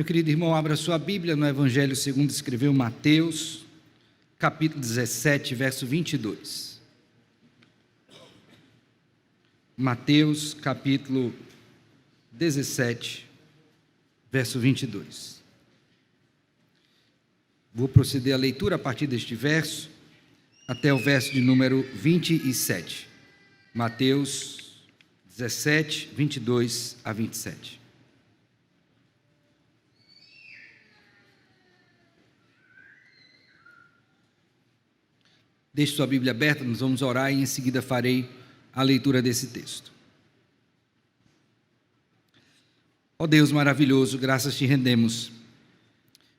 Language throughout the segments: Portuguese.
Meu querido irmão, abra sua Bíblia no Evangelho segundo escreveu Mateus, capítulo 17, verso 22. Mateus, capítulo 17, verso 22. Vou proceder à leitura a partir deste verso até o verso de número 27. Mateus 17, 22 a 27. Deixe sua Bíblia aberta, nós vamos orar e em seguida farei a leitura desse texto. Ó Deus maravilhoso, graças te rendemos,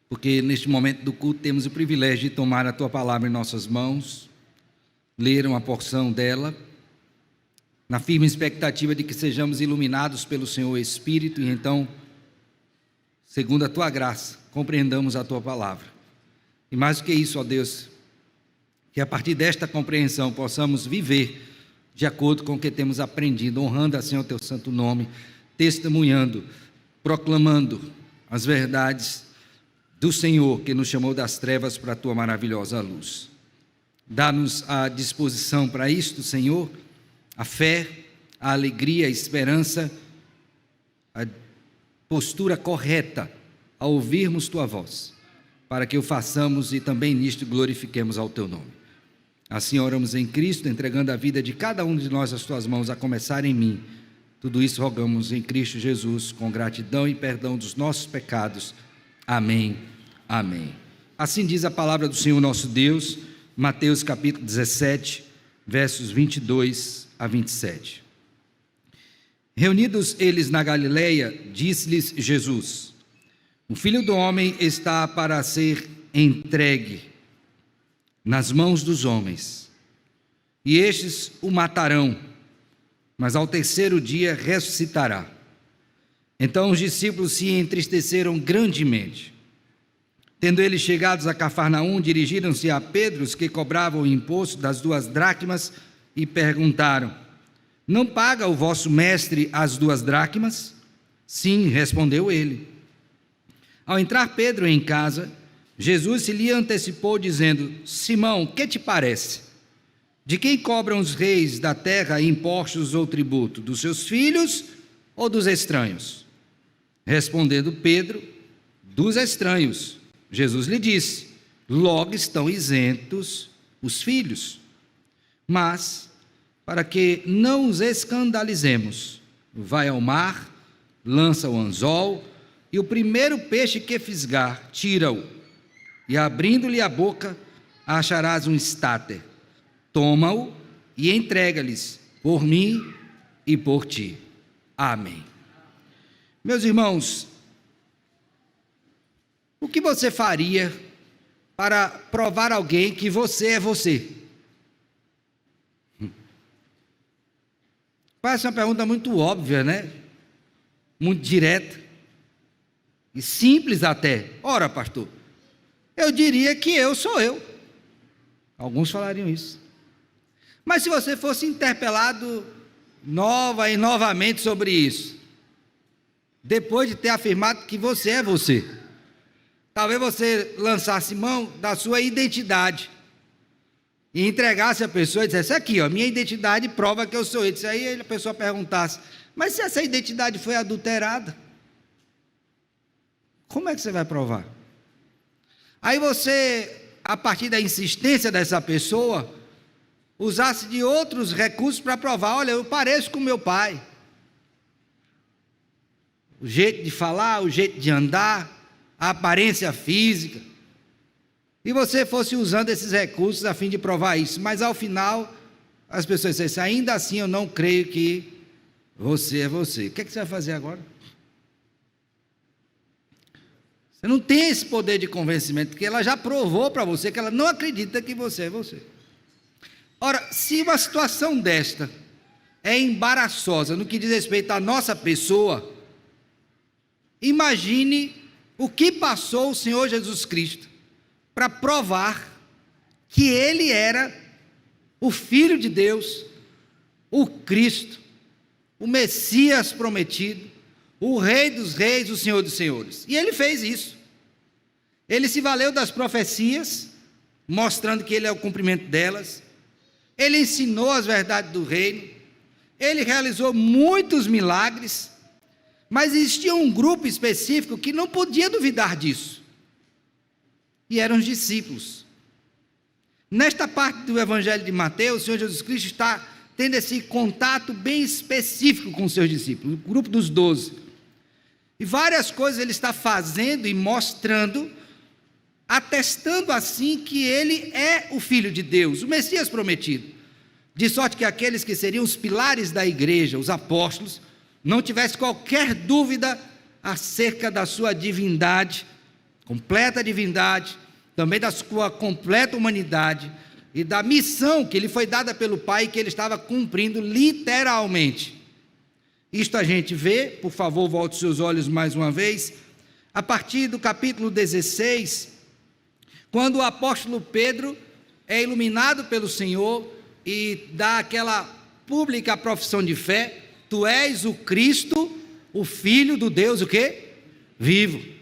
porque neste momento do culto temos o privilégio de tomar a tua palavra em nossas mãos, ler uma porção dela, na firme expectativa de que sejamos iluminados pelo Senhor Espírito e então, segundo a tua graça, compreendamos a tua palavra. E mais do que isso, ó Deus, que a partir desta compreensão possamos viver de acordo com o que temos aprendido, honrando assim o teu santo nome, testemunhando, proclamando as verdades do Senhor que nos chamou das trevas para a tua maravilhosa luz. Dá-nos a disposição para isto, Senhor, a fé, a alegria, a esperança, a postura correta ao ouvirmos tua voz, para que o façamos e também nisto glorifiquemos ao teu nome. Assim oramos em Cristo, entregando a vida de cada um de nós às tuas mãos, a começar em mim. Tudo isso rogamos em Cristo Jesus, com gratidão e perdão dos nossos pecados. Amém, amém. Assim diz a palavra do Senhor nosso Deus, Mateus capítulo 17, versos 22 a 27. Reunidos eles na Galileia, disse-lhes Jesus: o Filho do Homem está para ser entregue nas mãos dos homens, e estes o matarão, mas ao terceiro dia ressuscitará. Então os discípulos se entristeceram grandemente. Tendo eles chegados a Cafarnaum, dirigiram-se a Pedro, os que cobravam o imposto das 2 dracmas, e perguntaram: não paga o vosso mestre as 2 dracmas? Sim, respondeu ele. Ao entrar Pedro em casa, Jesus se lhe antecipou, dizendo: Simão, que te parece? De quem cobram os reis da terra impostos ou tributo? Dos seus filhos ou dos estranhos? Respondendo Pedro: dos estranhos. Jesus lhe disse: logo estão isentos os filhos. Mas, para que não os escandalizemos, vai ao mar, lança o anzol, e o primeiro peixe que fisgar, tira-o. E abrindo-lhe a boca, acharás um estáter. Toma-o e entrega-lhes por mim e por ti. Amém. Meus irmãos, o que você faria para provar a alguém que você é você? Parece uma pergunta muito óbvia, né? Muito direta e simples até. Ora, pastor, eu diria que eu sou eu. Alguns falariam isso. Mas se você fosse interpelado nova e novamente sobre isso, depois de ter afirmado que você é você, talvez você lançasse mão da sua identidade e entregasse a pessoa e dissesse: aqui, ó, minha identidade prova que eu sou ele. Aí a pessoa perguntasse: mas se essa identidade foi adulterada, como é que você vai provar? Aí você, a partir da insistência dessa pessoa, usasse de outros recursos para provar: olha, eu pareço com meu pai. O jeito de falar, o jeito de andar, a aparência física. E você fosse usando esses recursos a fim de provar isso. Mas ao final, as pessoas dizem: ainda assim eu não creio que você é você. O que é que você vai fazer agora? Você não tem esse poder de convencimento, porque ela já provou para você que ela não acredita que você é você. Ora, se uma situação desta é embaraçosa no que diz respeito à nossa pessoa, imagine o que passou o Senhor Jesus Cristo para provar que Ele era o Filho de Deus, o Cristo, o Messias prometido, o Rei dos Reis, o Senhor dos Senhores. E ele fez isso. Ele se valeu das profecias, mostrando que ele é o cumprimento delas. Ele ensinou as verdades do reino. Ele realizou muitos milagres. Mas existia um grupo específico que não podia duvidar disso. E eram os discípulos. Nesta parte do Evangelho de Mateus, o Senhor Jesus Cristo está tendo esse contato bem específico com os seus discípulos, o grupo dos 12. E várias coisas ele está fazendo e mostrando, atestando assim que ele é o Filho de Deus, o Messias prometido. De sorte que aqueles que seriam os pilares da igreja, os apóstolos, não tivessem qualquer dúvida acerca da sua divindade, completa divindade, também da sua completa humanidade e da missão que lhe foi dada pelo Pai, que ele estava cumprindo literalmente. Isto a gente vê, por favor, volte seus olhos mais uma vez, a partir do capítulo 16, quando o apóstolo Pedro é iluminado pelo Senhor e dá aquela pública profissão de fé: tu és o Cristo, o Filho do Deus, o quê? Vivo.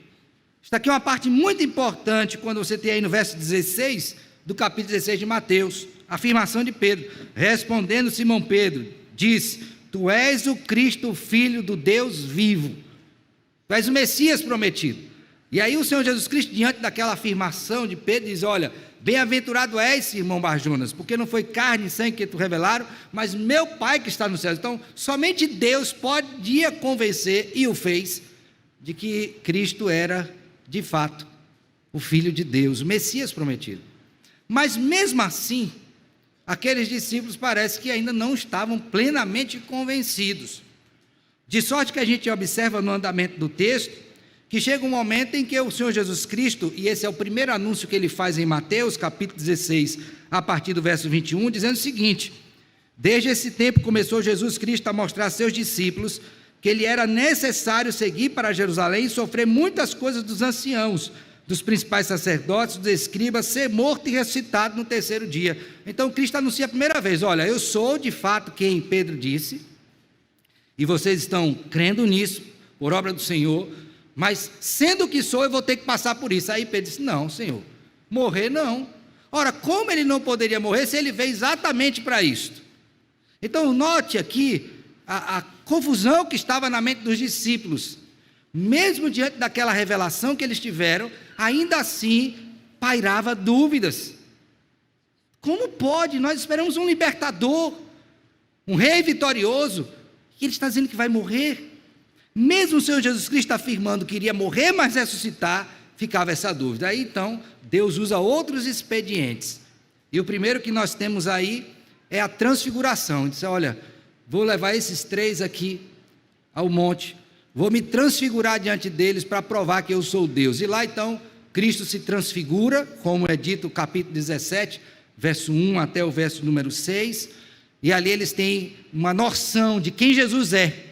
Está aqui uma parte muito importante, quando você tem aí no verso 16, do capítulo 16 de Mateus, a afirmação de Pedro. Respondendo Simão Pedro, diz: tu és o Cristo, o Filho do Deus vivo. Tu és o Messias prometido. E aí o Senhor Jesus Cristo, diante daquela afirmação de Pedro, diz: olha, bem-aventurado és, Simão Bar-Jonas, porque não foi carne e sangue que te revelaram, mas meu Pai que está no céu. Então, somente Deus podia convencer, e o fez, de que Cristo era, de fato, o Filho de Deus, o Messias prometido. Mas mesmo assim, aqueles discípulos parece que ainda não estavam plenamente convencidos. De sorte que a gente observa no andamento do texto, que chega um momento em que o Senhor Jesus Cristo, e esse é o primeiro anúncio que ele faz em Mateus, capítulo 16, a partir do verso 21, dizendo o seguinte: desde esse tempo começou Jesus Cristo a mostrar a seus discípulos que ele era necessário seguir para Jerusalém e sofrer muitas coisas dos anciãos, dos principais sacerdotes, dos escribas, ser morto e ressuscitado no terceiro dia. Então Cristo anuncia a primeira vez: olha, eu sou de fato quem Pedro disse, e vocês estão crendo nisso, por obra do Senhor, mas sendo o que sou, eu vou ter que passar por isso. Aí Pedro disse: não, Senhor, morrer não. Ora, como ele não poderia morrer se ele veio exatamente para isto? Então note aqui a confusão que estava na mente dos discípulos. Mesmo diante daquela revelação que eles tiveram, ainda assim pairava dúvidas. Como pode? Nós esperamos um libertador, um rei vitorioso, e ele está dizendo que vai morrer. Mesmo o Senhor Jesus Cristo afirmando que iria morrer, mas ressuscitar, ficava essa dúvida. Aí então, Deus usa outros expedientes. E o primeiro que nós temos aí é a transfiguração. Ele diz: olha, vou levar esses 3 aqui ao monte, vou me transfigurar diante deles para provar que eu sou Deus. E lá então, Cristo se transfigura, como é dito no capítulo 17, verso 1 até o verso número 6. E ali eles têm uma noção de quem Jesus é.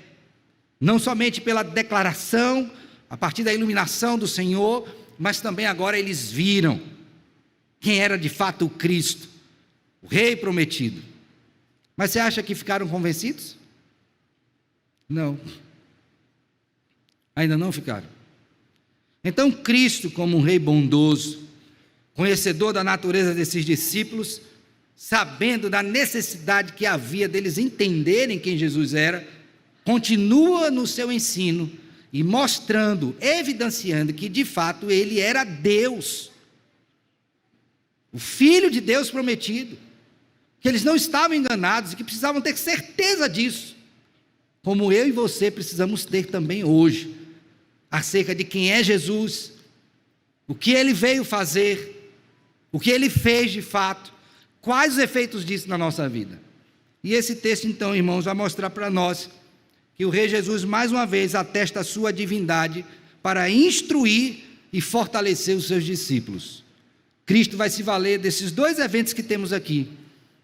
Não somente pela declaração, a partir da iluminação do Senhor, mas também agora eles viram quem era de fato o Cristo, o Rei prometido. Mas você acha que ficaram convencidos? Não. Ainda não ficaram. Então Cristo, como um Rei bondoso, conhecedor da natureza desses discípulos, sabendo da necessidade que havia deles entenderem quem Jesus era, continua no seu ensino e mostrando, evidenciando que de fato ele era Deus, o Filho de Deus prometido, que eles não estavam enganados e que precisavam ter certeza disso, como eu e você precisamos ter também hoje, acerca de quem é Jesus, o que ele veio fazer, o que ele fez de fato, quais os efeitos disso na nossa vida. E esse texto então, irmãos, vai mostrar para nós que o Rei Jesus, mais uma vez, atesta a sua divindade para instruir e fortalecer os seus discípulos. Cristo vai se valer desses 2 eventos que temos aqui,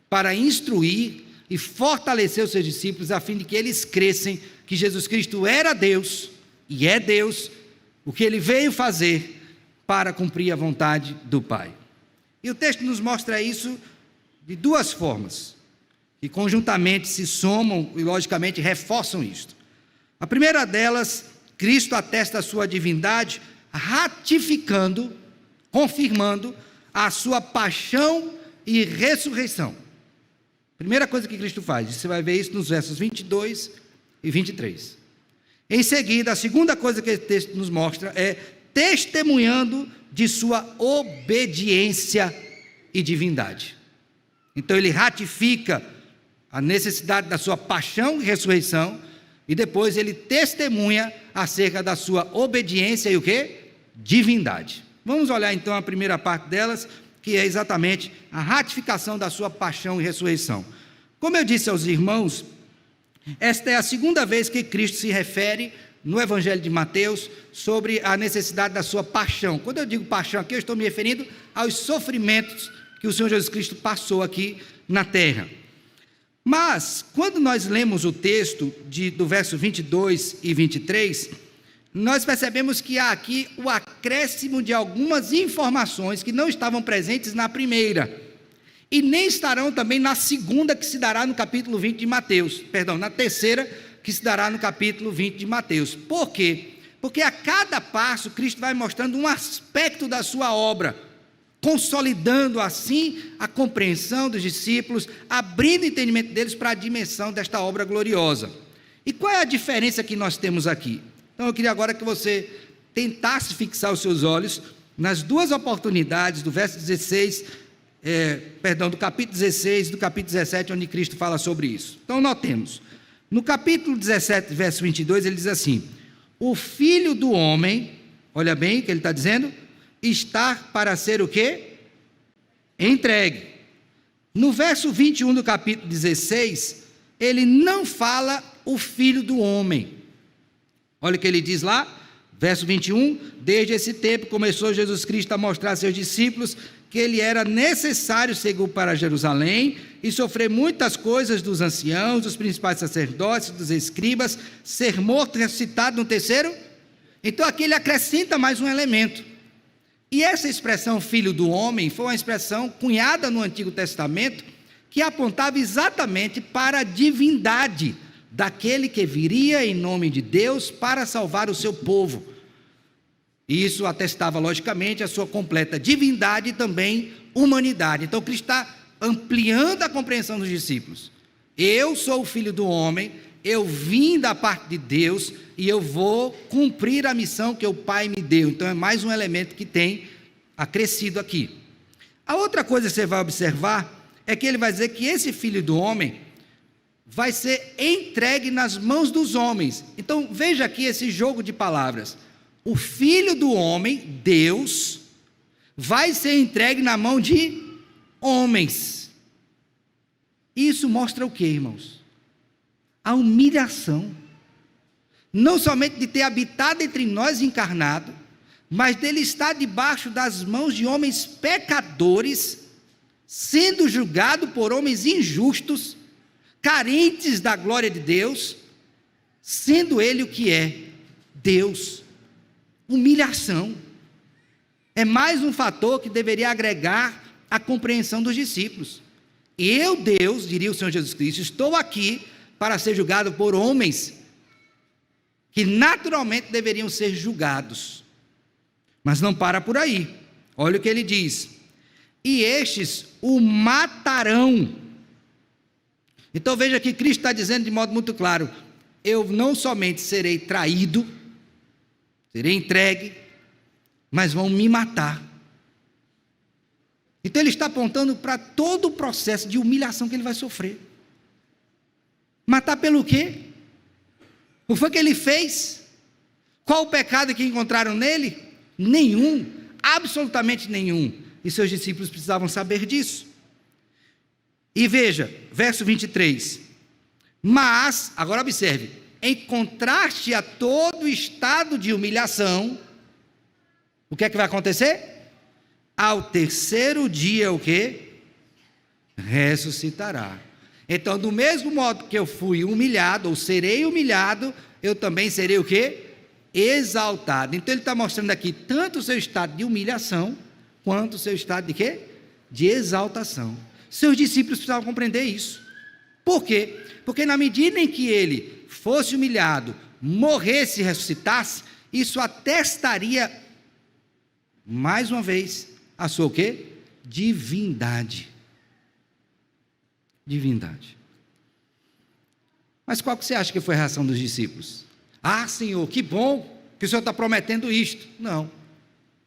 para instruir e fortalecer os seus discípulos, a fim de que eles crescem que Jesus Cristo era Deus, e é Deus, o que ele veio fazer para cumprir a vontade do Pai. E o texto nos mostra isso de 2 formas, que conjuntamente se somam e logicamente reforçam isto. A primeira delas Cristo atesta a sua divindade, ratificando, confirmando a sua paixão e ressurreição. Primeira coisa que Cristo faz, você vai ver isso nos versos 22 e 23. Em seguida, a segunda coisa que esse texto nos mostra é testemunhando de sua obediência e divindade. Então ele ratifica a necessidade da sua paixão e ressurreição, e depois ele testemunha acerca da sua obediência e o quê? Divindade. Vamos olhar então a primeira parte delas, que é exatamente a ratificação da sua paixão e ressurreição. Como eu disse aos irmãos, esta é a segunda vez que Cristo se refere no Evangelho de Mateus sobre a necessidade da sua paixão. Quando eu digo paixão aqui, eu estou me referindo aos sofrimentos que o Senhor Jesus Cristo passou aqui na terra. Mas, quando nós lemos o texto do verso 22 e 23, nós percebemos que há aqui o acréscimo de algumas informações que não estavam presentes na primeira, e nem estarão também na segunda, que se dará no capítulo 20 de Mateus, perdão, na terceira, que se dará no capítulo 20 de Mateus. Por quê? Porque a cada passo, Cristo vai mostrando um aspecto da sua obra, consolidando assim a compreensão dos discípulos, abrindo o entendimento deles para a dimensão desta obra gloriosa. E qual é a diferença que nós temos aqui? Então eu queria agora que você tentasse fixar os seus olhos nas duas oportunidades do verso 16, do capítulo 16 e do capítulo 17, onde Cristo fala sobre isso. Então notemos, no capítulo 17, verso 22, ele diz assim: o Filho do Homem, olha bem o que ele está dizendo, está para ser o quê? Entregue. No verso 21 do capítulo 16, ele não fala o Filho do Homem. Olha o que ele diz lá, verso 21, desde esse tempo começou Jesus Cristo a mostrar a seus discípulos que ele era necessário seguir para Jerusalém e sofrer muitas coisas dos anciãos, dos principais sacerdotes, dos escribas, ser morto e ressuscitado no terceiro. Então aqui ele acrescenta mais um elemento. E essa expressão Filho do Homem foi uma expressão cunhada no Antigo Testamento que apontava exatamente para a divindade daquele que viria em nome de Deus para salvar o seu povo. Isso atestava logicamente a sua completa divindade e também humanidade. Então Cristo está ampliando a compreensão dos discípulos. Eu sou o Filho do Homem, eu vim da parte de Deus e eu vou cumprir a missão que o Pai me deu. Então é mais um elemento que tem acrescido aqui. A outra coisa que você vai observar é que ele vai dizer que esse Filho do Homem vai ser entregue nas mãos dos homens. Então veja aqui esse jogo de palavras. O Filho do Homem, Deus, vai ser entregue na mão de homens. Isso mostra o que, irmãos? A humilhação. Não somente de ter habitado entre nós encarnado, mas dele estar debaixo das mãos de homens pecadores, sendo julgado por homens injustos, carentes da glória de Deus, sendo ele o que é? Deus. Humilhação. É mais um fator que deveria agregar a compreensão dos discípulos. Eu, Deus, diria o Senhor Jesus Cristo, estou aqui para ser julgado por homens que naturalmente deveriam ser julgados. Mas não para por aí. Olha o que ele diz: e estes o matarão. Então veja que Cristo está dizendo de modo muito claro: eu não somente serei traído, serei entregue, mas vão me matar. Então ele está apontando para todo o processo de humilhação que ele vai sofrer. Matar pelo quê? O que foi que ele fez? Qual o pecado que encontraram nele? Nenhum, absolutamente nenhum. E seus discípulos precisavam saber disso. E veja, verso 23. Mas, agora observe, em contraste a todo estado de humilhação, o que é que vai acontecer? Ao terceiro dia, o quê? Ressuscitará. Então, do mesmo modo que eu fui humilhado, ou serei humilhado, eu também serei o quê? Exaltado. Então ele está mostrando aqui tanto o seu estado de humilhação, quanto o seu estado de quê? De exaltação. Seus discípulos precisavam compreender isso. Por quê? Porque na medida em que ele fosse humilhado, morresse e ressuscitasse, isso atestaria, mais uma vez, a sua o quê? Divindade. Divindade. Mas qual que você acha que foi a reação dos discípulos? Ah, Senhor, que bom que o Senhor está prometendo isto. Não,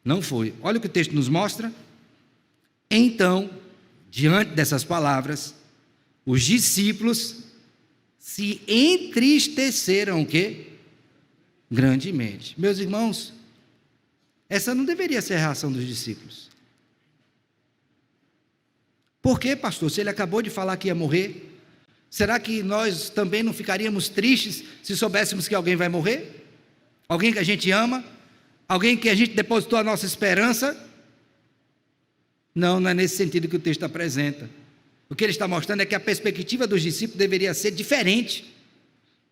não foi. Olha o que o texto nos mostra. Então, diante dessas palavras, os discípulos se entristeceram, o quê? Grandemente. Meus irmãos, essa não deveria ser a reação dos discípulos. Por quê, pastor? Se ele acabou de falar que ia morrer, será que nós também não ficaríamos tristes se soubéssemos que alguém vai morrer? Alguém que a gente ama? Alguém que a gente depositou a nossa esperança? Não, não é nesse sentido que o texto apresenta. O que ele está mostrando é que a perspectiva dos discípulos deveria ser diferente.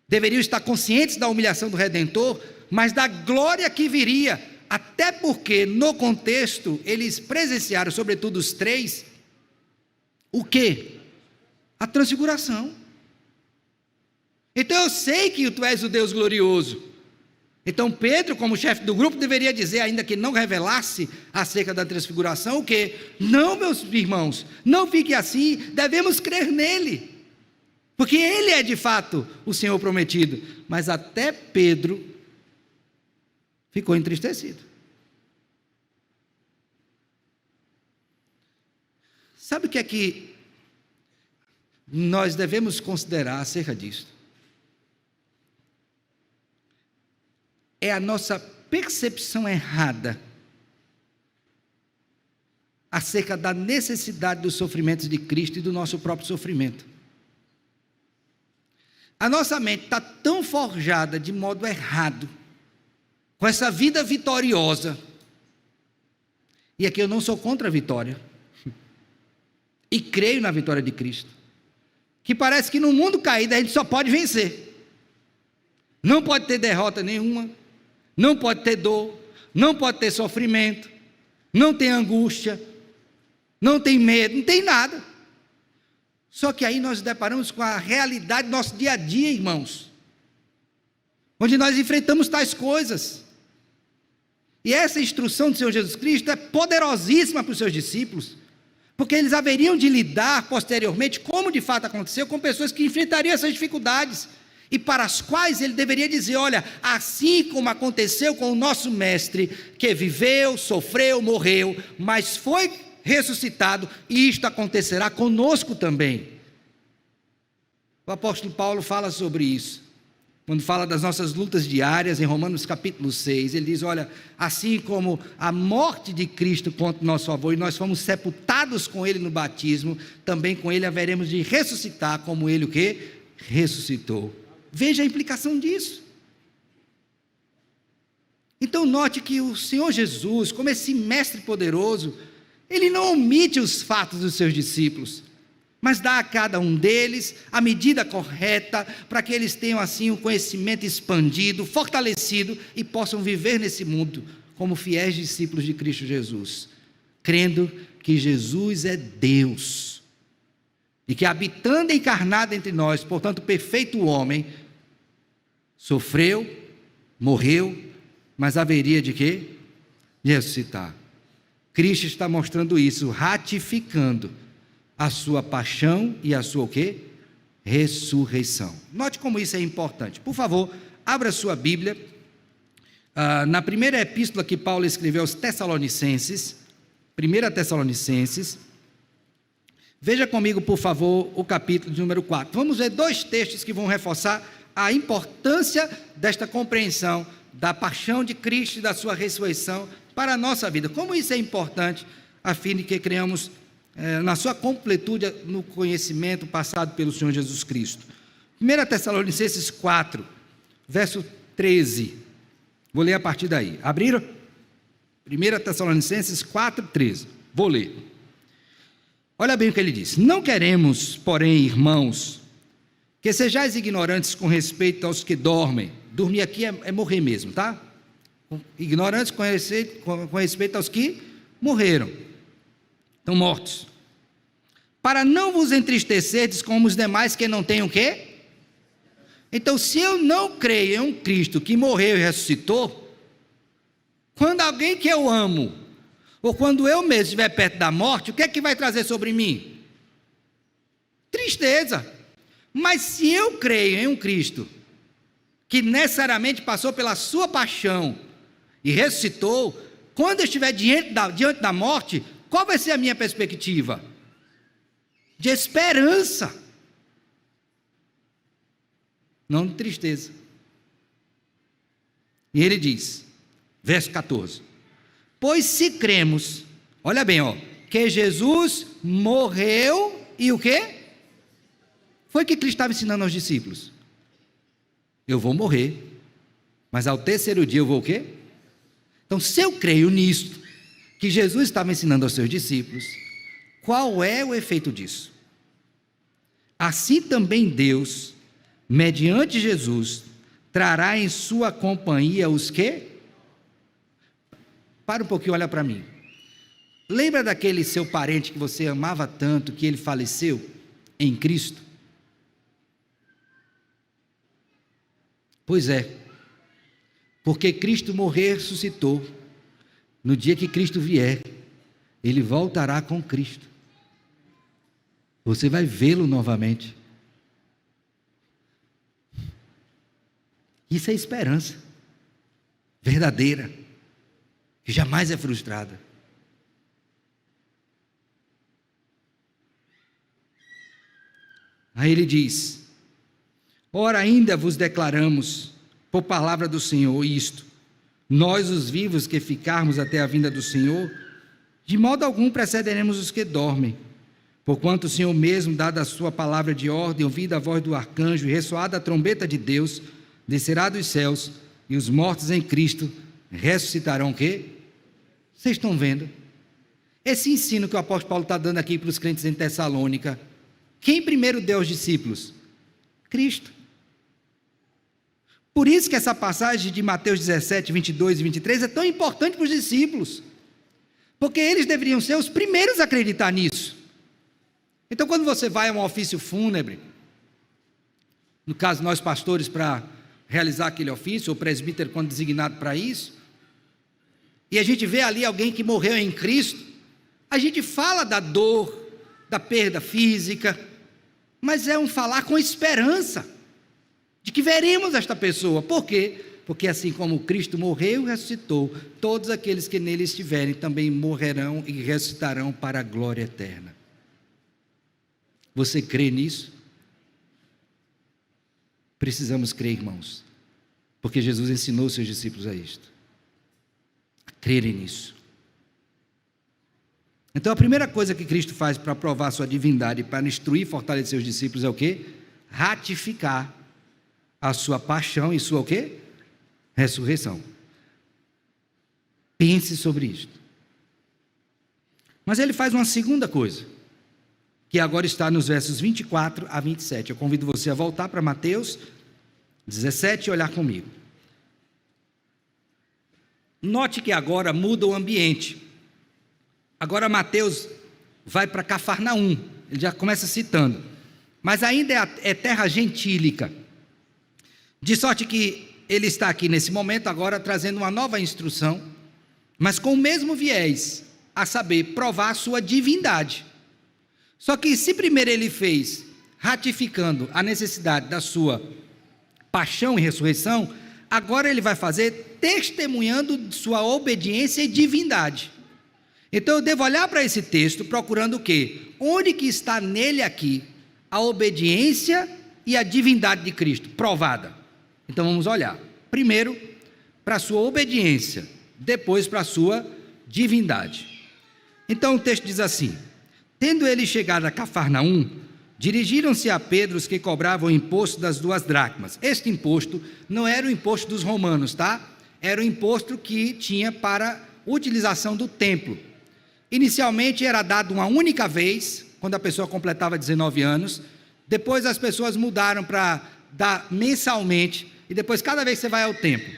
Deveriam estar conscientes da humilhação do Redentor, mas da glória que viria, até porque no contexto eles presenciaram, sobretudo os três, o quê? A transfiguração. Então eu sei que tu és o Deus glorioso. Então Pedro, como chefe do grupo, deveria dizer, ainda que não revelasse acerca da transfiguração, o quê? Não, meus irmãos, não fique assim, devemos crer nele, porque ele é de fato o Senhor prometido. Mas até Pedro ficou entristecido. Sabe o que é que nós devemos considerar acerca disso? É a nossa percepção errada acerca da necessidade dos sofrimentos de Cristo e do nosso próprio sofrimento. A nossa mente está tão forjada de modo errado, com essa vida vitoriosa, e aqui eu não sou contra a vitória, e creio na vitória de Cristo, que parece que no mundo caído a gente só pode vencer, não pode ter derrota nenhuma, não pode ter dor, não pode ter sofrimento, não tem angústia, não tem medo, não tem nada. Só que aí nós nos deparamos com a realidade do nosso dia a dia, irmãos, onde nós enfrentamos tais coisas. E essa instrução do Senhor Jesus Cristo é poderosíssima para os seus discípulos, porque eles haveriam de lidar posteriormente, como de fato aconteceu, com pessoas que enfrentariam essas dificuldades, e para as quais ele deveria dizer: olha, assim como aconteceu com o nosso mestre, que viveu, sofreu, morreu, mas foi ressuscitado, e isto acontecerá conosco também. O apóstolo Paulo fala sobre isso, quando fala das nossas lutas diárias, em Romanos capítulo 6, ele diz: olha, assim como a morte de Cristo contra o nosso favor, e nós fomos sepultados com ele no batismo, também com ele haveremos de ressuscitar, como ele o que? Ressuscitou. Veja a implicação disso. Então note que o Senhor Jesus, como esse mestre poderoso, ele não omite os fatos dos seus discípulos, mas dá a cada um deles a medida correta, para que eles tenham assim um conhecimento expandido, fortalecido, e possam viver nesse mundo como fiéis discípulos de Cristo Jesus, crendo que Jesus é Deus, e que habitando encarnado entre nós, portanto perfeito homem, sofreu, morreu, mas haveria de quê? De ressuscitar. Cristo está mostrando isso, ratificando a sua paixão e a sua o quê? Ressurreição. Note como isso é importante. Por favor, abra sua Bíblia, na primeira epístola que Paulo escreveu aos Tessalonicenses, 1 Tessalonicenses, veja comigo, por favor, o capítulo de número 4. Vamos ver dois textos que vão reforçar a importância desta compreensão da paixão de Cristo e da sua ressurreição para a nossa vida. Como isso é importante, a fim de que creamos na sua completude no conhecimento passado pelo Senhor Jesus Cristo. 1 Tessalonicenses 4, verso 13. Vou ler a partir daí. Abriram? 1 Tessalonicenses 4, 13. Vou ler. Olha bem o que ele diz: não queremos, porém, irmãos, que sejais ignorantes com respeito aos que dormem. Dormir aqui é morrer mesmo, tá? Ignorantes com respeito aos que morreram, estão mortos, para não vos entristecerdes como os demais que não têm o quê? Então, se eu não creio em um Cristo que morreu e ressuscitou, quando alguém que eu amo, ou quando eu mesmo estiver perto da morte, o que é que vai trazer sobre mim? Tristeza. Mas se eu creio em um Cristo que necessariamente passou pela sua paixão e ressuscitou, quando eu estiver diante da morte, qual vai ser a minha perspectiva? De esperança, não de tristeza. E ele diz, verso 14: pois se cremos, olha bem, que Jesus morreu e o quê? Foi o que Cristo estava ensinando aos discípulos. Eu vou morrer, mas ao terceiro dia eu vou o quê? Então, se eu creio nisto, que Jesus estava ensinando aos seus discípulos, qual é o efeito disso? Assim também Deus, mediante Jesus, trará em sua companhia os quê? Para um pouquinho, olha para mim. Lembra daquele seu parente que você amava tanto, que ele faleceu em Cristo? Pois é, porque Cristo morreu e ressuscitou. No dia que Cristo vier, ele voltará com Cristo. Você vai vê-lo novamente. Isso é esperança verdadeira, que jamais é frustrada. Aí ele diz: ora, ainda vos declaramos, por palavra do Senhor, isto: nós, os vivos que ficarmos até a vinda do Senhor, de modo algum precederemos os que dormem. Porquanto o Senhor mesmo, dada a sua palavra de ordem, ouvida a voz do arcanjo e ressoada a trombeta de Deus, descerá dos céus, e os mortos em Cristo ressuscitarão o quê? Vocês estão vendo? Esse ensino que o apóstolo Paulo está dando aqui para os crentes em Tessalônica, quem primeiro deu aos discípulos? Cristo. Por isso que essa passagem de Mateus 17, 22 e 23 é tão importante para os discípulos, porque eles deveriam ser os primeiros a acreditar nisso. Então, quando você vai a um ofício fúnebre, no caso nós pastores para realizar aquele ofício, ou presbítero quando designado para isso, e a gente vê ali alguém que morreu em Cristo, a gente fala da dor, da perda física, mas é um falar com esperança, de que veremos esta pessoa. Por quê? Porque assim como Cristo morreu e ressuscitou, todos aqueles que nele estiverem também morrerão e ressuscitarão para a glória eterna. Você crê nisso? Precisamos crer, irmãos, porque Jesus ensinou seus discípulos a isto, a crerem nisso. Então a primeira coisa que Cristo faz para provar sua divindade, para instruir e fortalecer os discípulos é o quê? Ratificar a sua paixão e sua o quê? Ressurreição. Pense sobre isto. Mas ele faz uma segunda coisa, que agora está nos versos 24 a 27. Eu convido você a voltar para Mateus 17 e olhar comigo. Note que agora muda o ambiente. Agora Mateus vai para Cafarnaum, ele já começa citando, mas ainda é terra gentílica, de sorte que ele está aqui nesse momento agora trazendo uma nova instrução, mas com o mesmo viés, a saber, provar a sua divindade. Só que se primeiro ele fez ratificando a necessidade da sua paixão e ressurreição, agora ele vai fazer testemunhando sua obediência e divindade. Então eu devo olhar para esse texto procurando o quê? Onde que está nele aqui a obediência e a divindade de Cristo provada? Então vamos olhar primeiro para a sua obediência, depois para a sua divindade. Então o texto diz assim: tendo ele chegado a Cafarnaum, dirigiram-se a Pedro os que cobravam o imposto das 2 dracmas. Este imposto não era o imposto dos romanos, tá? Era o imposto que tinha para utilização do templo. Inicialmente era dado uma única vez, quando a pessoa completava 19 anos, depois as pessoas mudaram para dar mensalmente, e depois cada vez que você vai ao templo.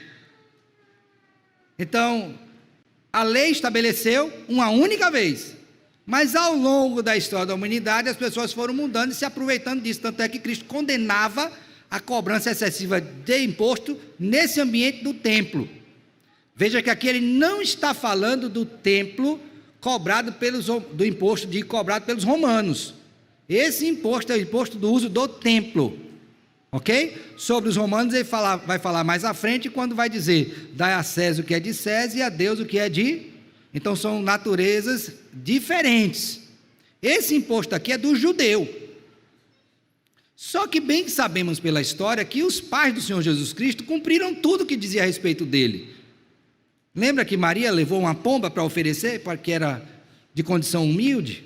Então, a lei estabeleceu uma única vez, mas ao longo da história da humanidade as pessoas foram mudando e se aproveitando disso, tanto é que Cristo condenava a cobrança excessiva de imposto nesse ambiente do templo. Veja que aqui ele não está falando do templo cobrado do imposto cobrado pelos romanos. Esse imposto é o imposto do uso do templo, ok? Sobre os romanos ele vai falar mais à frente, quando vai dizer: dai a César o que é de César e a Deus o que é de... Então são naturezas diferentes. Esse imposto aqui é do judeu. Só que bem sabemos pela história que os pais do Senhor Jesus Cristo cumpriram tudo que dizia a respeito dele. Lembra que Maria levou uma pomba para oferecer, porque era de condição humilde?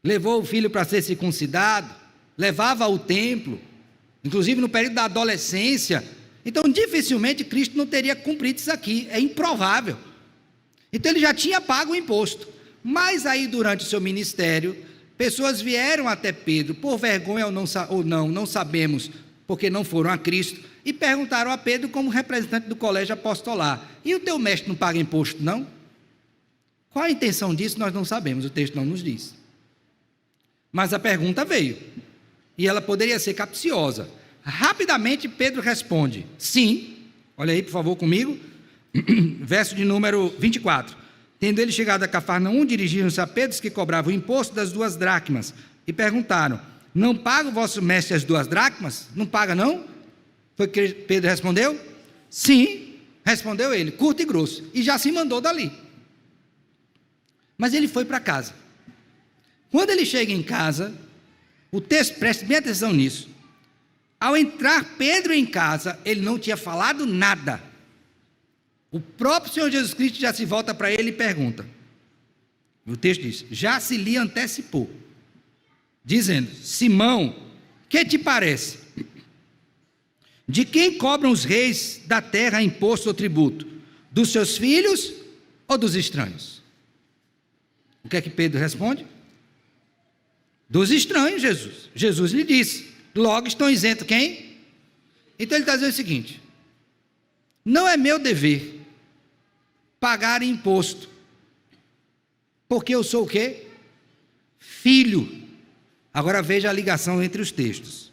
Levou o filho para ser circuncidado, levava ao templo, inclusive no período da adolescência. Então dificilmente Cristo não teria cumprido isso aqui, é improvável. Então ele já tinha pago o imposto. Mas aí durante o seu ministério, pessoas vieram até Pedro, por vergonha ou não sabemos, porque não foram a Cristo, e perguntaram a Pedro como representante do colégio apostolar: e o teu mestre não paga imposto, não? Qual a intenção disso nós não sabemos, o texto não nos diz. Mas a pergunta veio, e ela poderia ser capciosa. Rapidamente Pedro responde: sim. Olha aí por favor comigo, verso de número 24. Tendo ele chegado a Cafarnaum, dirigiram-se a Pedro, que cobrava o imposto das 2 dracmas, e perguntaram: não paga o vosso mestre as 2 dracmas? Não paga não? Foi que Pedro respondeu? Sim, respondeu ele, curto e grosso, e já se mandou dali. Mas ele foi para casa. Quando ele chega em casa, o texto, preste bem atenção nisso, ao entrar Pedro em casa, ele não tinha falado nada. O próprio Senhor Jesus Cristo já se volta para ele e pergunta. O texto diz: já se lhe antecipou, dizendo: Simão, que te parece? De quem cobram os reis da terra imposto ou tributo? Dos seus filhos ou dos estranhos? O que é que Pedro responde? Dos estranhos, Jesus. Jesus lhe disse: logo estão isentos quem? Então ele está dizendo o seguinte: não é meu dever pagar imposto, porque eu sou o quê? Filho. Agora veja a ligação entre os textos.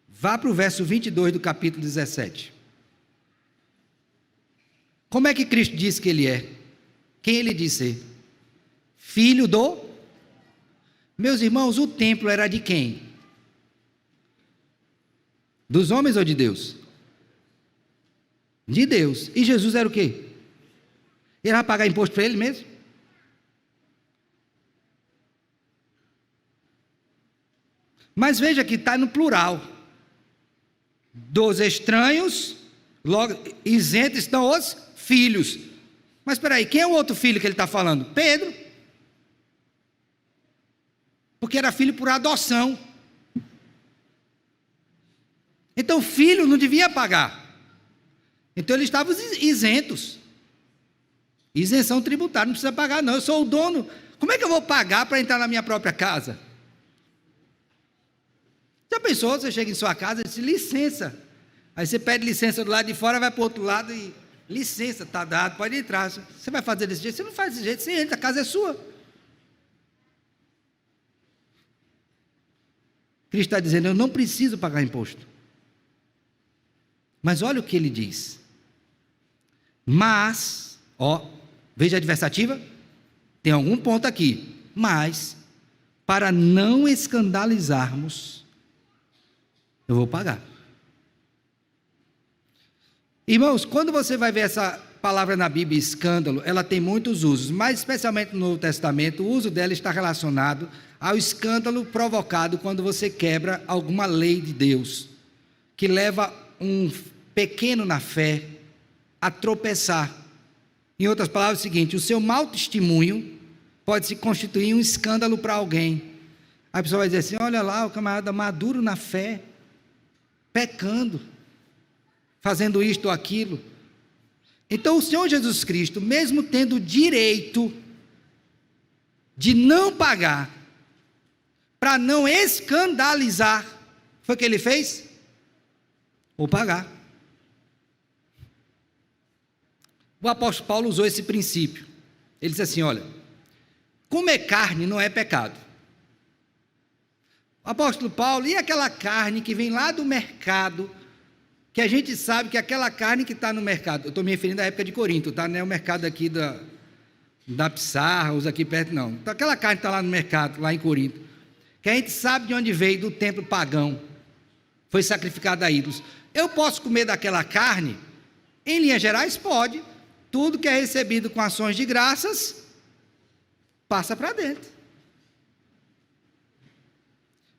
Vá para o verso 22 do capítulo 17. Como é que Cristo disse que ele é? Quem ele disse ser? Filho do... Meus irmãos, o templo era de quem? Dos homens ou de Deus? De Deus. E Jesus era o quê? Ele vai pagar imposto para ele mesmo? Mas veja que está no plural. Dos estranhos, logo isentos estão os filhos. Mas espera aí, quem é o outro filho que ele está falando? Pedro. Porque era filho por adoção. Então filho não devia pagar. Então eles estavam isentos. Isenção tributária, não precisa pagar não, eu sou o dono. Como é que eu vou pagar para entrar na minha própria casa? Já pensou, você chega em sua casa e diz: licença. Aí você pede licença do lado de fora, vai para o outro lado e... licença, está dado, pode entrar. Você vai fazer desse jeito? Você não faz desse jeito, você entra, a casa é sua. Cristo está dizendo: eu não preciso pagar imposto. Mas olha o que ele diz. Mas, veja a adversativa, tem algum ponto aqui. Mas, para não escandalizarmos, eu vou pagar. Irmãos, quando você vai ver essa palavra na Bíblia, escândalo, ela tem muitos usos, mas especialmente no Novo Testamento, o uso dela está relacionado ao escândalo provocado quando você quebra alguma lei de Deus, que leva um pequeno na fé a tropeçar. Em outras palavras, é o seguinte: o seu mau testemunho pode se constituir um escândalo para alguém. A pessoa vai dizer assim: olha lá, o camarada maduro na fé, pecando, fazendo isto ou aquilo. Então o Senhor Jesus Cristo, mesmo tendo o direito de não pagar, para não escandalizar, foi o que ele fez? Vou pagar. O apóstolo Paulo usou esse princípio. Ele disse assim: olha, comer carne não é pecado. Apóstolo Paulo, e aquela carne que vem lá do mercado, que a gente sabe que aquela carne que está no mercado, eu estou me referindo à época de Corinto, tá? Não é o mercado aqui da Pissarra, os aqui perto, não. Então, aquela carne que está lá no mercado, lá em Corinto, que a gente sabe de onde veio, do templo pagão, foi sacrificado a ídolos. Eu posso comer daquela carne? Em linhas gerais, pode. Tudo que é recebido com ações de graças, passa para dentro.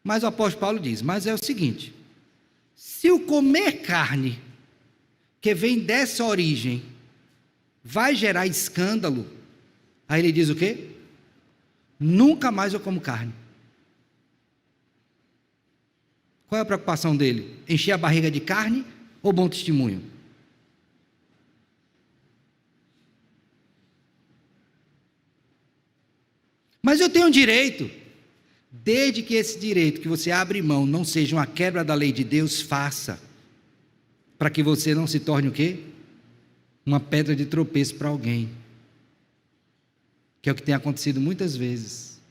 Mas o apóstolo Paulo diz, mas é o seguinte, se o comer carne, que vem dessa origem, vai gerar escândalo, aí ele diz o quê? Nunca mais eu como carne. Qual é a preocupação dele? Encher a barriga de carne ou bom testemunho? Mas eu tenho um direito, desde que esse direito que você abre mão não seja uma quebra da lei de Deus, faça, para que você não se torne o quê? Uma pedra de tropeço para alguém, que é o que tem acontecido muitas vezes,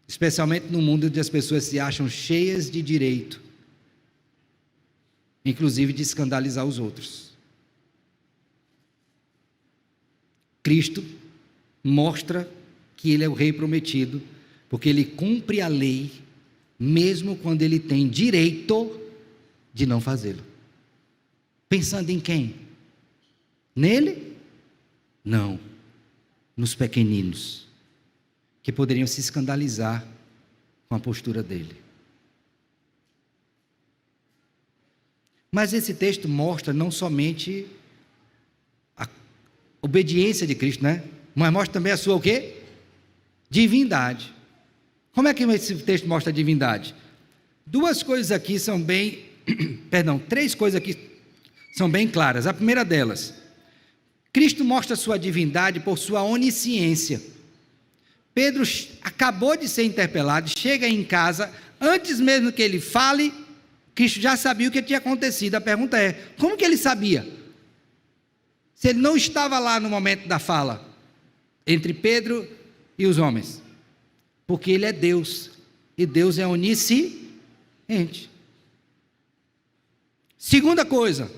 especialmente no mundo onde as pessoas se acham cheias de direito, inclusive de escandalizar os outros. Cristo mostra que ele é o rei prometido, porque ele cumpre a lei, mesmo quando ele tem direito de não fazê-lo. Pensando em quem? Nele? Não. Nos pequeninos, que poderiam se escandalizar com a postura dele. Mas esse texto mostra não somente a obediência de Cristo, né? Mas mostra também a sua o quê? Divindade. Como é que esse texto mostra a divindade? Duas coisas aqui são bem, três coisas aqui são bem claras. A primeira delas, Cristo mostra sua divindade por sua onisciência. Pedro acabou de ser interpelado, chega em casa, antes mesmo que ele fale, Cristo já sabia o que tinha acontecido. A pergunta é, como que ele sabia? Se ele não estava lá no momento da fala, entre Pedro e os homens, porque ele é Deus, e Deus é onisciente. Segunda coisa,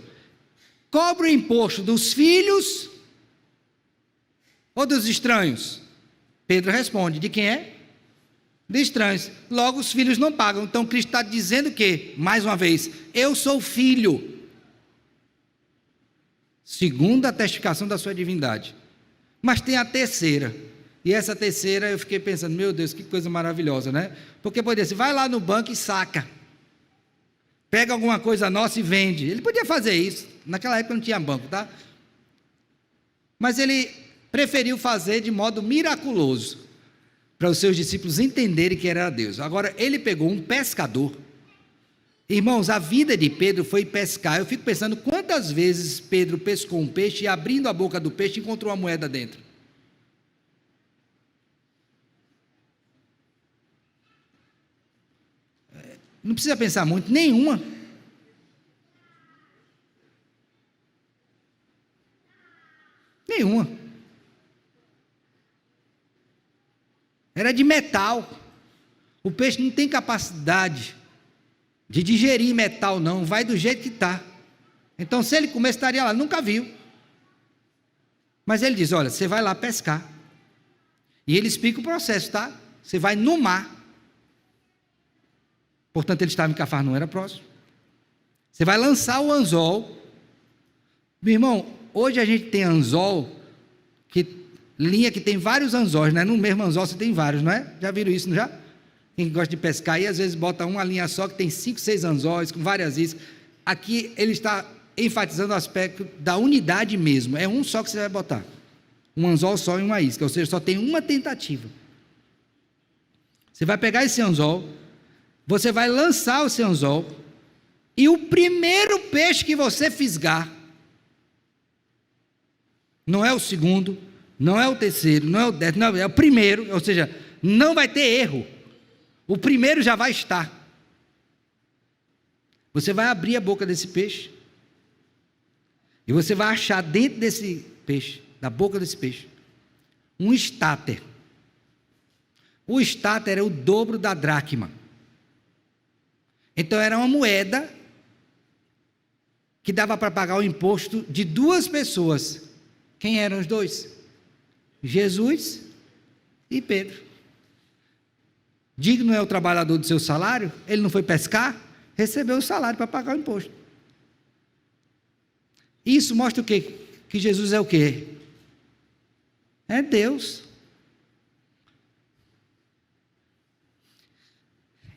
cobra o imposto dos filhos ou dos estranhos? Pedro responde, de quem é? De estranhos. Logo os filhos não pagam. Então Cristo está dizendo o quê? Mais uma vez, eu sou filho. Segunda testificação da sua divindade. Mas tem a terceira. E essa terceira eu fiquei pensando, meu Deus, que coisa maravilhosa, né? Porque poderia ser, vai lá no banco e saca. Pega alguma coisa nossa e vende. Ele podia fazer isso. Naquela época não tinha banco, tá? Mas ele preferiu fazer de modo miraculoso, para os seus discípulos entenderem que era Deus. Agora, ele pegou um pescador. Irmãos, a vida de Pedro foi pescar. Eu fico pensando quantas vezes Pedro pescou um peixe e abrindo a boca do peixe encontrou uma moeda dentro. Não precisa pensar muito, nenhuma. Nenhuma. Era de metal. O peixe não tem capacidade de digerir metal, não. Vai do jeito que está. Então, se ele comer, estaria lá. Nunca viu. Mas ele diz, olha, você vai lá pescar. E ele explica o processo, tá? Você vai no mar. Portanto, ele estava em Cafarnaum, era próximo. Você vai lançar o anzol. Meu irmão, hoje a gente tem anzol, linha que tem vários anzóis, né? No mesmo anzol você tem vários, não é? Já viram isso, não já? Quem gosta de pescar aí, às vezes bota uma linha só que tem 5, 6 anzóis, com várias iscas. Aqui ele está enfatizando o aspecto da unidade mesmo. É um só que você vai botar. Um anzol só e uma isca, ou seja, só tem uma tentativa. Você vai pegar esse anzol, você vai lançar o seu anzol, e o primeiro peixe que você fisgar, não é o segundo, não é o terceiro, não é o 10º, não, é o primeiro, ou seja, não vai ter erro. O primeiro já vai estar. Você vai abrir a boca desse peixe, e você vai achar dentro desse peixe, da boca desse peixe, um estáter. O stater era o dobro da dracma. Então era uma moeda que dava para pagar o imposto de 2 pessoas. Quem eram os 2? Jesus e Pedro. Digno é o trabalhador do seu salário? Ele não foi pescar? Recebeu o salário para pagar o imposto. Isso mostra o quê? Que Jesus é o quê? É Deus.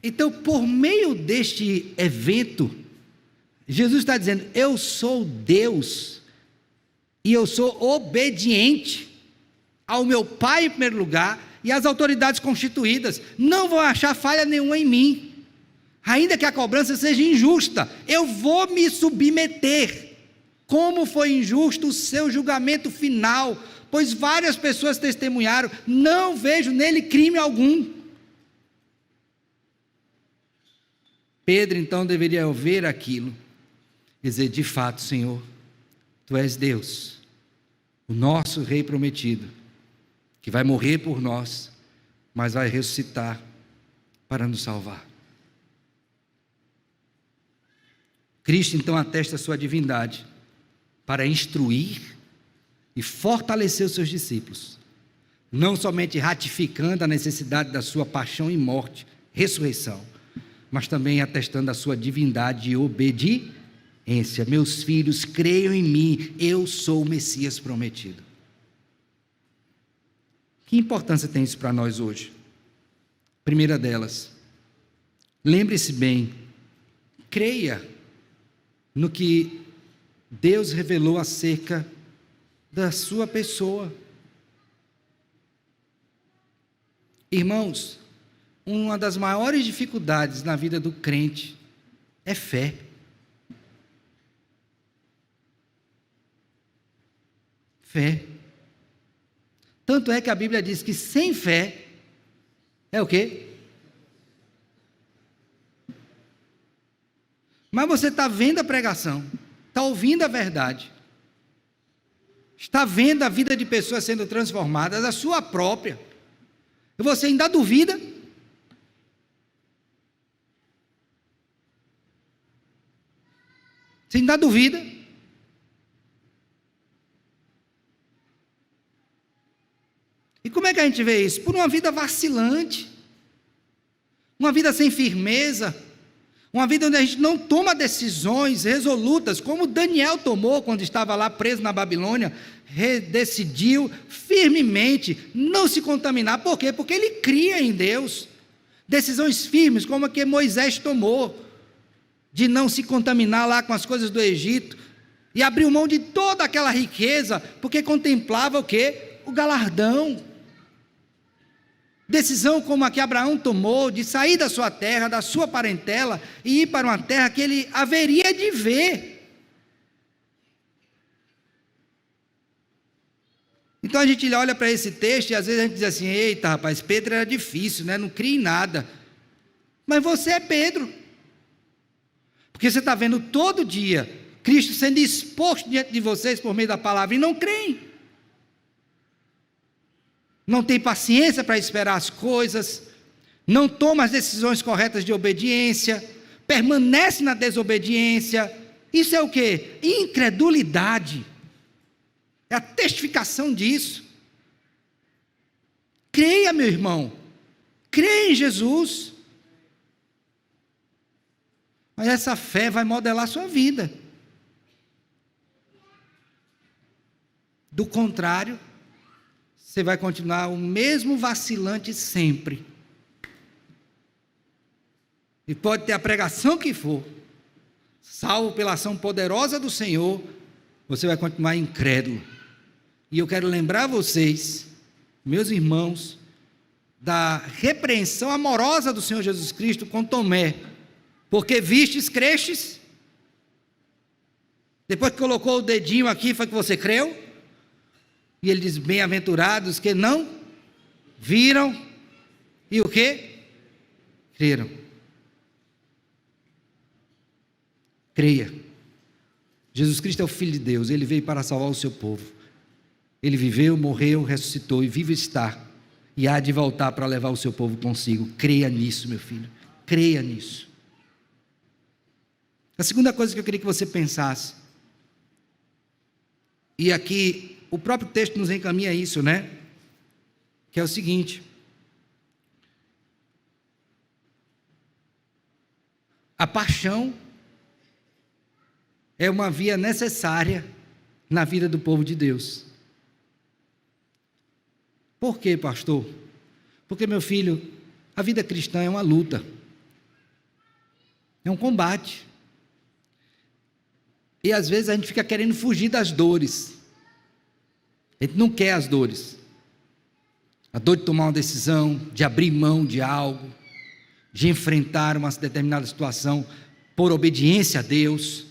Então, por meio deste evento, Jesus está dizendo: eu sou Deus, e eu sou obediente ao meu Pai em primeiro lugar, e às autoridades constituídas, não vão achar falha nenhuma em mim, ainda que a cobrança seja injusta, eu vou me submeter. Como foi injusto o seu julgamento final, pois várias pessoas testemunharam, não vejo nele crime algum. Pedro então deveria ver aquilo, e dizer: de fato, Senhor, Tu és Deus, o nosso Rei prometido, que vai morrer por nós, mas vai ressuscitar para nos salvar. Cristo então atesta a sua divindade para instruir e fortalecer os seus discípulos, não somente ratificando a necessidade da sua paixão e morte, ressurreição, mas também atestando a sua divindade e obediência. Meus filhos, creiam em mim, eu sou o Messias prometido. Que importância tem isso para nós hoje? Primeira delas, lembre-se bem, creia no que Deus revelou acerca da sua pessoa. Irmãos, uma das maiores dificuldades na vida do crente é fé. Fé. Tanto é que a Bíblia diz que sem fé é o quê? Mas você está vendo a pregação, está ouvindo a verdade, está vendo a vida de pessoas sendo transformadas, a sua própria, e você ainda duvida? Você ainda duvida? E como é que a gente vê isso? Por uma vida vacilante, uma vida sem firmeza, uma vida onde a gente não toma decisões resolutas, como Daniel tomou quando estava lá preso na Babilônia, decidiu firmemente não se contaminar. Por quê? Porque ele cria em Deus. Decisões firmes, como a que Moisés tomou, de não se contaminar lá com as coisas do Egito, e abriu mão de toda aquela riqueza, porque contemplava o quê? O galardão. Decisão como a que Abraão tomou, de sair da sua terra, da sua parentela, e ir para uma terra que ele haveria de ver. Então a gente olha para esse texto, e às vezes a gente diz assim: eita rapaz, Pedro era difícil, né? Não cria em nada. Mas você é Pedro, porque você está vendo todo dia Cristo sendo exposto diante de vocês por meio da palavra, e não creem. Não tem paciência para esperar as coisas, não toma as decisões corretas de obediência, permanece na desobediência. Isso é o quê? Incredulidade. É a testificação disso. Creia, meu irmão, creia em Jesus, mas essa fé vai modelar a sua vida. Do contrário, você vai continuar o mesmo vacilante sempre. E pode ter a pregação que for, salvo pela ação poderosa do Senhor, você vai continuar incrédulo. E eu quero lembrar vocês, meus irmãos, da repreensão amorosa do Senhor Jesus Cristo com Tomé. Porque vistes, crestes? Depois que colocou o dedinho aqui, foi que você creu? E ele diz: bem-aventurados que não viram e o quê? Creram. Creia. Jesus Cristo é o Filho de Deus, Ele veio para salvar o seu povo. Ele viveu, morreu, ressuscitou e vive está. e há de voltar para levar o seu povo consigo. Creia nisso, meu filho, creia nisso. A segunda coisa que eu queria que você pensasse, e aqui o próprio texto nos encaminha isso, né? Que é o seguinte: a paixão é uma via necessária na vida do povo de Deus. Por quê, pastor? Porque, meu filho, a vida cristã é uma luta, é um combate. E às vezes a gente fica querendo fugir das dores. A gente não quer as dores. A dor de tomar uma decisão, de abrir mão de algo, de enfrentar uma determinada situação por obediência a Deus,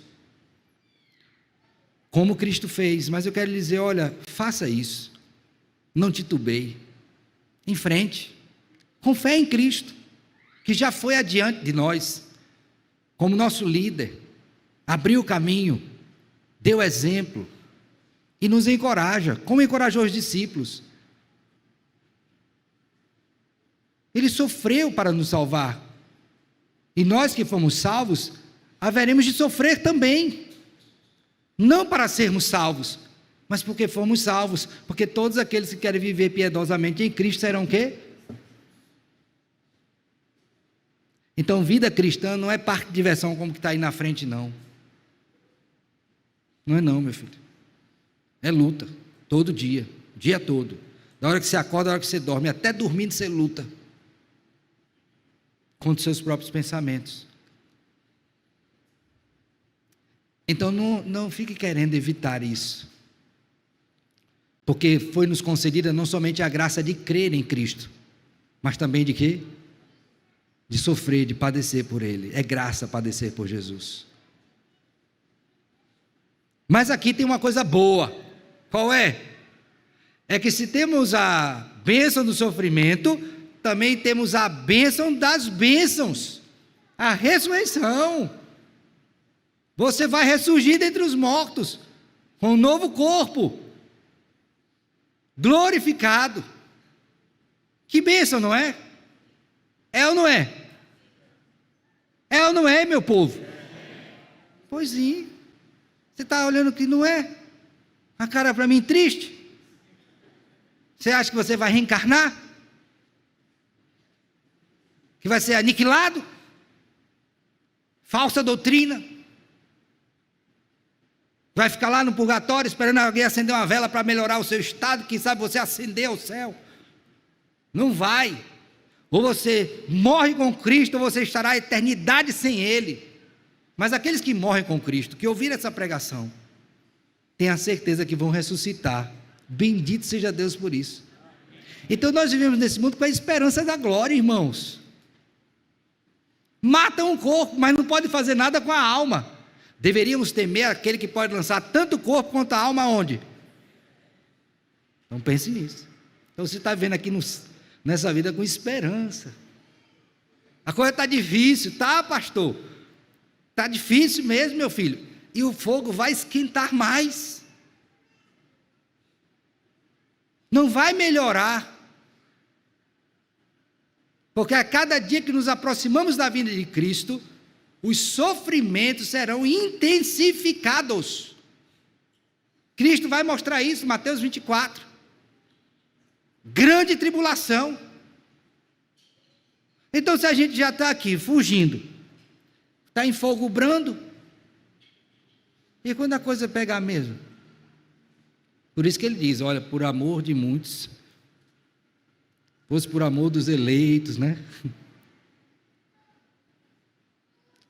como Cristo fez. Mas eu quero lhe dizer, olha, faça isso, não titubeie, em frente, com fé em Cristo, que já foi adiante de nós, como nosso líder, abriu o caminho, deu exemplo, e nos encoraja, como encorajou os discípulos. Ele sofreu para nos salvar, e nós que fomos salvos, haveremos de sofrer também, não para sermos salvos, mas porque fomos salvos, porque todos aqueles que querem viver piedosamente em Cristo serão o quê? Então, vida cristã não é parque de diversão como que está aí na frente, não. Não é não, meu filho. É luta, todo dia, o dia todo. Da hora que você acorda, da hora que você dorme, até dormindo você luta contra os seus próprios pensamentos. Então não fique querendo evitar isso, porque foi nos concedida não somente a graça de crer em Cristo, mas também de quê? De sofrer, de padecer por Ele. É graça padecer por Jesus. Mas aqui tem uma coisa boa. Qual é? É que se temos a bênção do sofrimento, também temos a bênção das bênçãos, a ressurreição. Você vai ressurgir dentre os mortos, com um novo corpo, glorificado. Que bênção, não é? É ou não é? É ou não é, meu povo? Pois sim. Você está olhando que não é? A cara para mim triste? Você acha que você vai reencarnar? Que vai ser aniquilado? Falsa doutrina? Vai ficar lá no purgatório esperando alguém acender uma vela para melhorar o seu estado, quem sabe você acender ao céu? Não vai. Ou você morre com Cristo, ou você estará a eternidade sem Ele. Mas aqueles que morrem com Cristo, que ouviram essa pregação, tenha certeza que vão ressuscitar. Bendito seja Deus por isso. Então nós vivemos nesse mundo com a esperança da glória, irmãos. Matam o corpo, mas não pode fazer nada com a alma. Deveríamos temer aquele que pode lançar tanto o corpo quanto a alma aonde? Então pense nisso. Então você está vendo aqui nessa vida com esperança. A coisa está difícil, tá, pastor? Está difícil mesmo, meu filho. E o fogo vai esquentar mais. Não vai melhorar. Porque a cada dia que nos aproximamos da vinda de Cristo, os sofrimentos serão intensificados. Cristo vai mostrar isso, Mateus 24. Grande tribulação. Então, se a gente já está aqui fugindo, está em fogo brando, e quando a coisa pegar mesmo? Por isso que ele diz, olha, por amor de muitos, fosse por amor dos eleitos, né?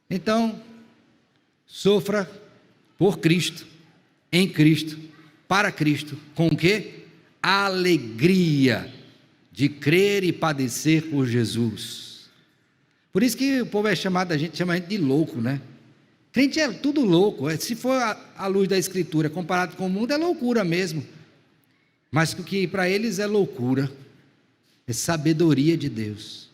Então, sofra por Cristo, em Cristo, para Cristo, com o quê? A alegria de crer e padecer por Jesus. Por isso que o povo chama a gente de louco, né? Crente é tudo louco. Se for a luz da Escritura comparado com o mundo, é loucura mesmo. Mas o que para eles é loucura, é sabedoria de Deus.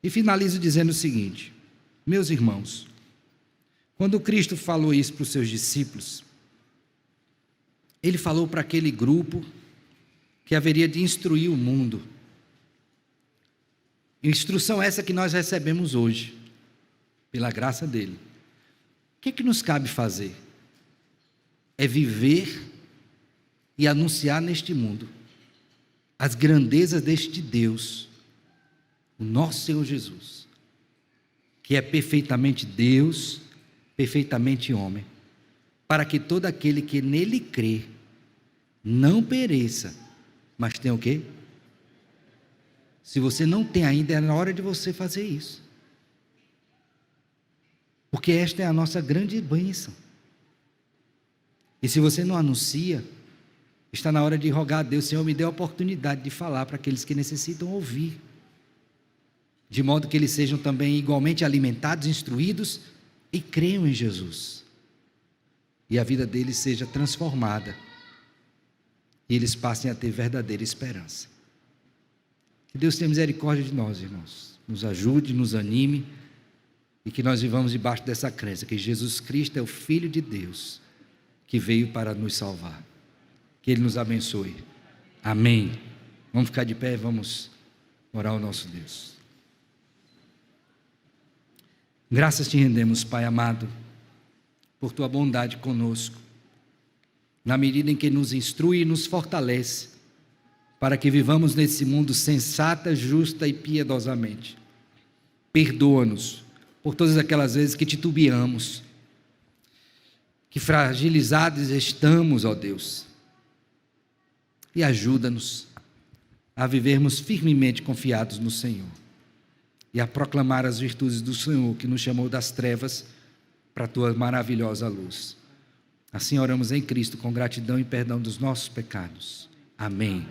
E finalizo dizendo o seguinte, meus irmãos, quando Cristo falou isso para os seus discípulos, Ele falou para aquele grupo que haveria de instruir o mundo. Instrução essa que nós recebemos hoje, pela graça dele. O que é que nos cabe fazer? É viver e anunciar neste mundo as grandezas deste Deus, o nosso Senhor Jesus, que é perfeitamente Deus, perfeitamente homem, para que todo aquele que nele crê não pereça, mas tenha o quê? Se você não tem ainda, é na hora de você fazer isso, porque esta é a nossa grande bênção. E se você não anuncia, está na hora de rogar a Deus: Senhor, me dê a oportunidade de falar para aqueles que necessitam ouvir, de modo que eles sejam também igualmente alimentados, instruídos e creiam em Jesus, e a vida deles seja transformada, e eles passem a ter verdadeira esperança. Que Deus tenha misericórdia de nós, irmãos, nos ajude, nos anime, e que nós vivamos debaixo dessa crença, que Jesus Cristo é o Filho de Deus, que veio para nos salvar. Que Ele nos abençoe. Amém. Vamos ficar de pé e vamos orar ao nosso Deus. Graças te rendemos, Pai amado, por tua bondade conosco, na medida em que nos instrui e nos fortalece, para que vivamos nesse mundo sensata, justa e piedosamente. Perdoa-nos por todas aquelas vezes que titubeamos, que fragilizados estamos, ó Deus, e ajuda-nos a vivermos firmemente confiados no Senhor e a proclamar as virtudes do Senhor, que nos chamou das trevas para a tua maravilhosa luz. Assim oramos em Cristo, com gratidão e perdão dos nossos pecados. Amém.